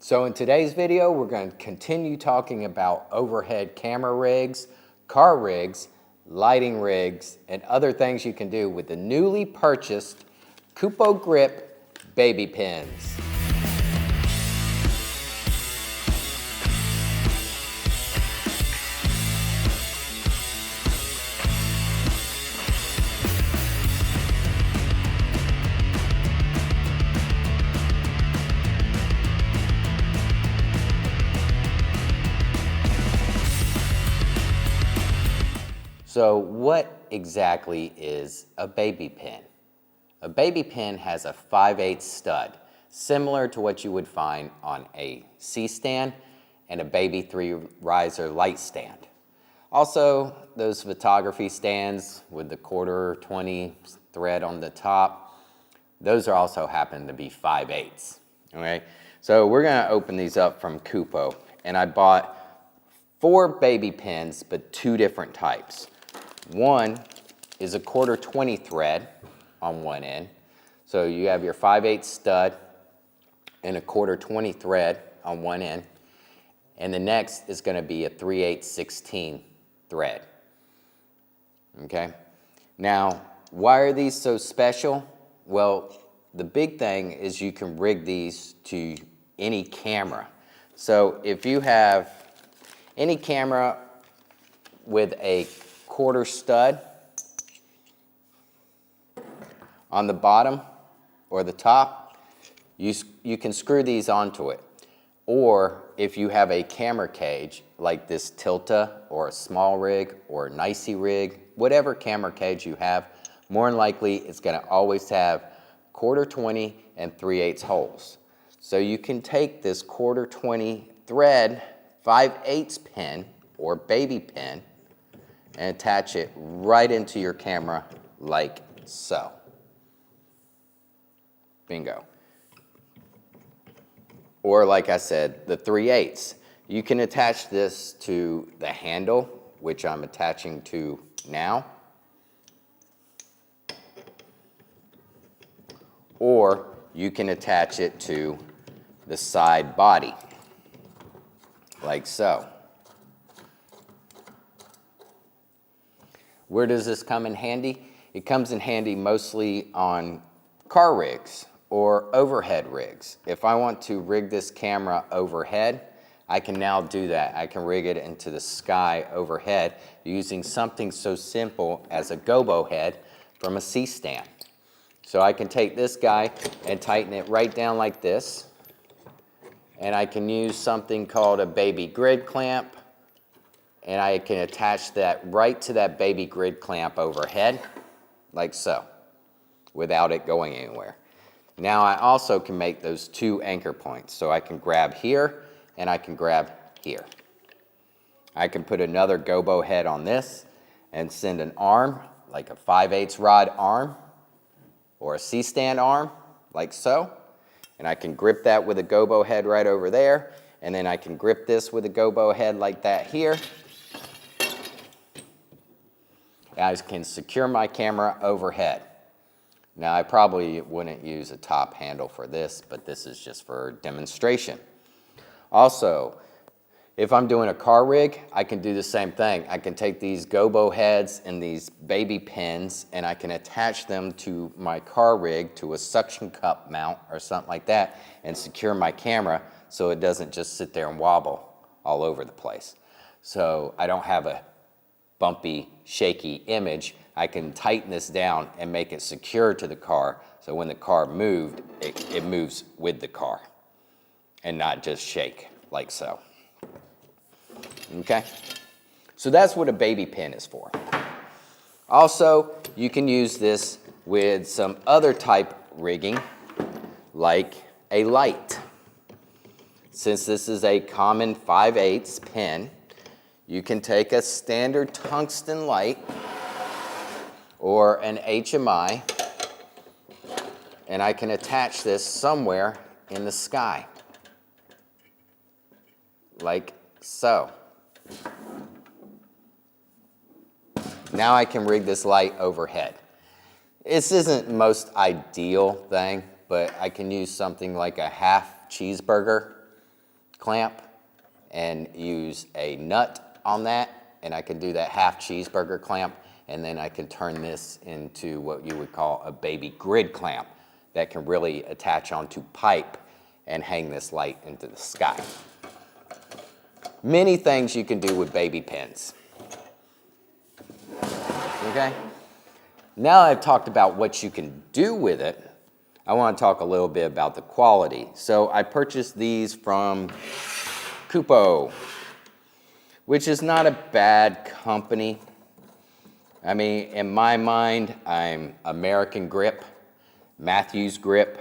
So in today's video, we're going to continue talking about overhead camera rigs, car rigs, lighting rigs, and other things you can do with the newly purchased Kupo Grip Baby Pins. So what exactly is a baby pin? A baby pin has a 5/8 stud, similar to what you would find on a C-stand and a baby 3 riser light stand. Also, those photography stands with the 1/4 thread on the top, those are also happen to be 5/8. Okay, so we're gonna open these up from Kupo, and I bought 4 baby pins, but 2 different types. One is a 1/4 thread on one end. So you have your 5/8 stud and a 1/4 thread on one end. And the next is going to be a 3/8 thread. Okay. Now, why are these so special? Well, the big thing is you can rig these to any camera. So if you have any camera with a 1/4 stud on the bottom or the top, you can screw these onto it. Or if you have a camera cage like this Tilta or a small rig or a Nicey rig, whatever camera cage you have, more than likely it's going to always have 1/4 and 3/8 holes. So you can take this 1/4 thread 5/8 pin or baby pin and attach it right into your camera like so. Bingo. Or like I said, the 3/8. You can attach this to the handle, which I'm attaching to now. Or you can attach it to the side body, like so. Where does this come in handy? It comes in handy mostly on car rigs or overhead rigs. If I want to rig this camera overhead, I can now do that. I can rig it into the sky overhead using something so simple as a gobo head from a C-stand. So I can take this guy and tighten it right down like this. And I can use something called a baby grid clamp, and I can attach that right to that baby grid clamp overhead, like so, without it going anywhere. Now I also can make those 2 anchor points, so I can grab here and I can grab here. I can put another gobo head on this and send an arm, like a 5/8 rod arm, or a C-stand arm, like so, and I can grip that with a gobo head right over there, and then I can grip this with a gobo head like that here. I can secure my camera overhead. Now I probably wouldn't use a top handle for this, but this is just for demonstration. Also, if I'm doing a car rig, I can do the same thing. I can take these gobo heads and these baby pins and I can attach them to my car rig to a suction cup mount or something like that and secure my camera so it doesn't just sit there and wobble all over the place. So I don't have a bumpy, shaky image. I can tighten this down and make it secure to the car so when the car moved, it moves with the car and not just shake like so. Okay? So that's what a baby pin is for. Also, you can use this with some other type rigging like a light. Since this is a common 5/8 pin, you can take a standard tungsten light or an HMI, and I can attach this somewhere in the sky, like so. Now I can rig this light overhead. This isn't the most ideal thing, but I can use something like a half cheeseburger clamp and use a nut on that, and I can do that half cheeseburger clamp, and then I can turn this into what you would call a baby grid clamp that can really attach onto pipe and hang this light into the sky. Many things you can do with baby pins. Okay? Now I've talked about what you can do with it, I want to talk a little bit about the quality. So I purchased these from Kupo, which is not a bad company. I mean, in my mind, I'm American Grip, Matthews Grip,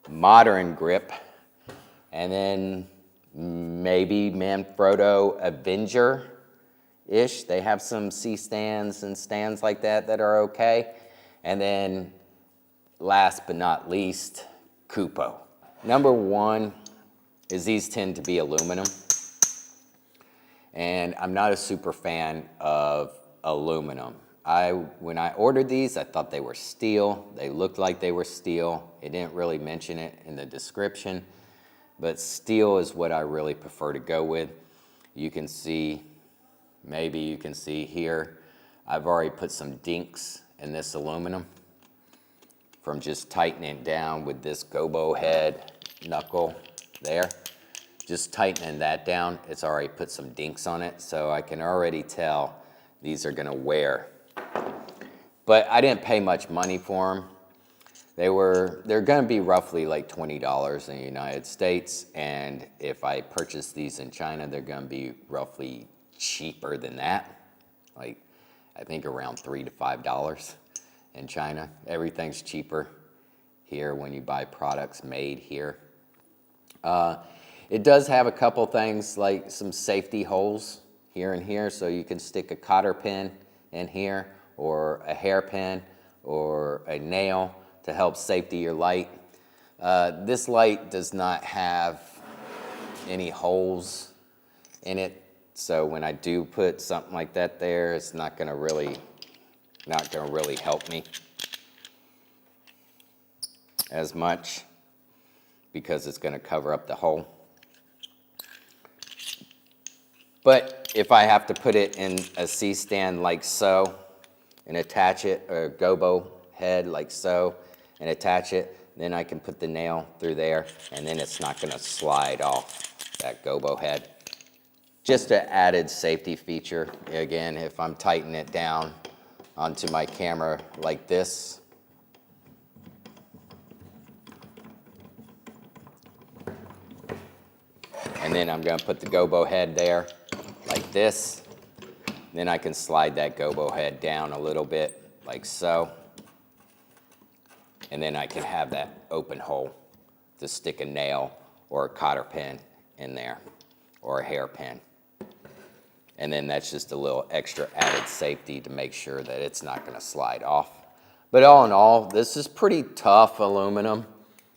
Modern Grip, and then maybe Manfrotto Avenger-ish. They have some C-stands and stands like that that are okay. And then last but not least, Kupo. Number one is these tend to be aluminum. And I'm not a super fan of aluminum. When I ordered these, I thought they were steel. They looked like they were steel. It didn't really mention it in the description, but steel is what I really prefer to go with. You can see, maybe you can see here, I've already put some dinks in this aluminum from just tightening down with this gobo head knuckle there. Just tightening that down, it's already put some dinks on it, so I can already tell these are gonna wear. But I didn't pay much money for them. They're gonna be roughly like $20 in the United States, and if I purchase these in China, they're gonna be roughly cheaper than that. Like, I think around $3 to $5 in China. Everything's cheaper here when you buy products made here. It does have a couple things like some safety holes here and here, so you can stick a cotter pin in here, or a hairpin, or a nail to help safety your light. This light does not have any holes in it, so when I do put something like that there, it's not gonna really help me as much because it's gonna cover up the hole. But if I have to put it in a C-stand like so, and attach it, or a gobo head like so, and attach it, then I can put the nail through there, and then it's not gonna slide off that gobo head. Just an added safety feature. Again, if I'm tightening it down onto my camera like this, and then I'm gonna put the gobo head there like this. Then I can slide that gobo head down a little bit like so. And then I can have that open hole to stick a nail or a cotter pin in there, or a hairpin. And then that's just a little extra added safety to make sure that it's not gonna slide off. But all in all, this is pretty tough aluminum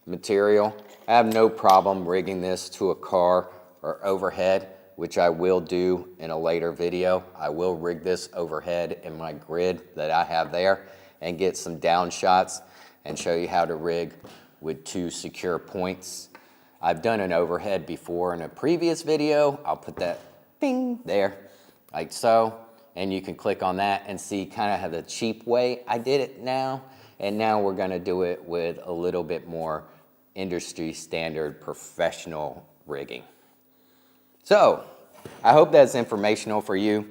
material. I have no problem rigging this to a car or overhead, which I will do in a later video. I will rig this overhead in my grid that I have there and get some down shots and show you how to rig with 2 secure points. I've done an overhead before in a previous video. I'll put that bing there, like so, and you can click on that and see kind of how the cheap way I did it now. And now we're gonna do it with a little bit more industry standard professional rigging. So, I hope that's informational for you.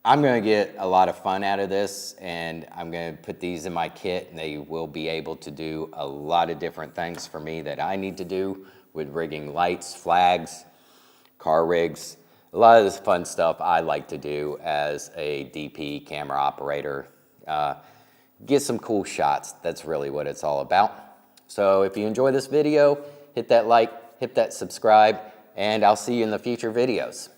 I'm gonna get a lot of fun out of this, and I'm gonna put these in my kit, and they will be able to do a lot of different things for me that I need to do with rigging lights, flags, car rigs. A lot of this fun stuff I like to do as a DP camera operator. Get some cool shots. That's really what it's all about. So if you enjoy this video, hit that like, hit that subscribe, and I'll see you in the future videos.